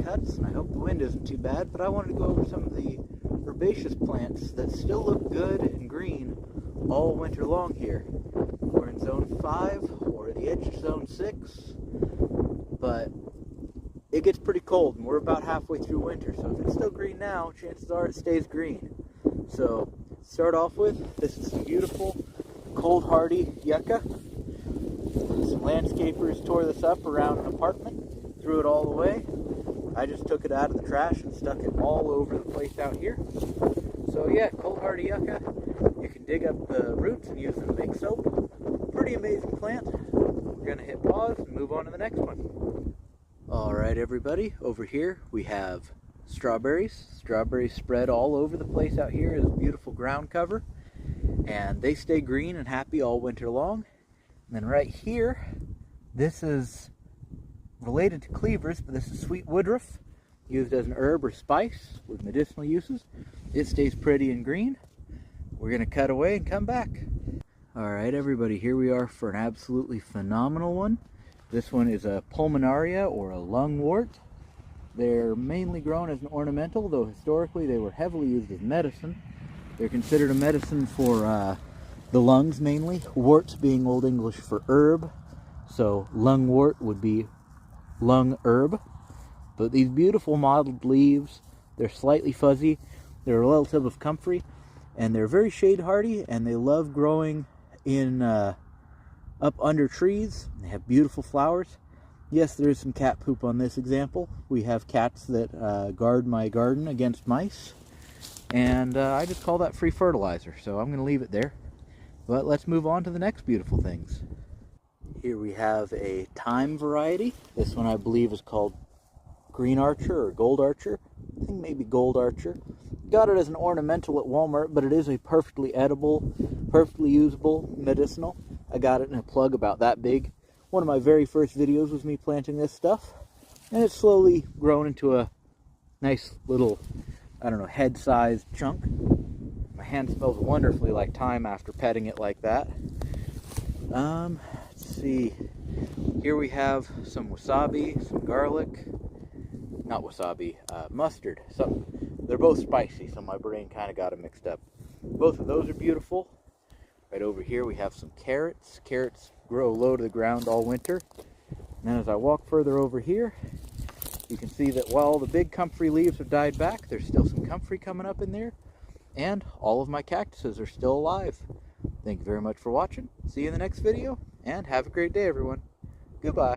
cuts, and I hope the wind isn't too bad, but I wanted to go over some of the herbaceous plants that still look good and green all winter long here. We're in zone 5, or the edge of zone 6, but it gets pretty cold, and we're about halfway through winter, so if it's still green now, chances are it stays green. So, start off with, this is some beautiful, cold hardy yucca. Some landscapers tore this up around an apartment, threw it all away. I just took it out of the trash and stuck it all over the place out here. So yeah, cold hardy yucca. You can dig up the roots and use them to make soap. Pretty amazing plant. We're going to hit pause and move on to the next one. Alright everybody, over here we have strawberries. Strawberries spread all over the place out here as beautiful ground cover. And they stay green and happy all winter long. And then right here, this is related to cleavers, but this is sweet woodruff, used as an herb or spice with medicinal uses. It stays pretty and green. We're going to cut away and come back. Alright everybody, here we are for an absolutely phenomenal one. This one is a pulmonaria, or a lungwort. They're mainly grown as an ornamental, though historically they were heavily used as medicine. They're considered a medicine for the lungs mainly, wort being Old English for herb, so lungwort would be lung herb. But these beautiful mottled leaves, they're slightly fuzzy, they're a relative of comfrey, and they're very shade hardy, and they love growing in up under trees. They have beautiful flowers. Yes, there is some cat poop on this example. We have cats that guard my garden against mice, and I just call that free fertilizer, so I'm going to leave it there. But let's move on to the next beautiful things. Here we have a thyme variety. This one I believe is called green archer or gold archer. I think maybe gold archer. Got it as an ornamental at Walmart, but it is a perfectly edible, perfectly usable medicinal. I got it in a plug about that big. One of my very first videos was me planting this stuff, and it's slowly grown into a nice little, I don't know, head-sized chunk. My hand smells wonderfully like thyme after petting it like that. Let's see. Here we have some wasabi, some garlic. Not wasabi, mustard. They're both spicy, so my brain kind of got them mixed up. Both of those are beautiful. Right over here we have some carrots. Carrots grow low to the ground all winter. And then as I walk further over here, you can see that while the big comfrey leaves have died back, there's still some comfrey coming up in there. And all of my cactuses are still alive. Thank you very much for watching. See you in the next video, and have a great day, everyone. Goodbye.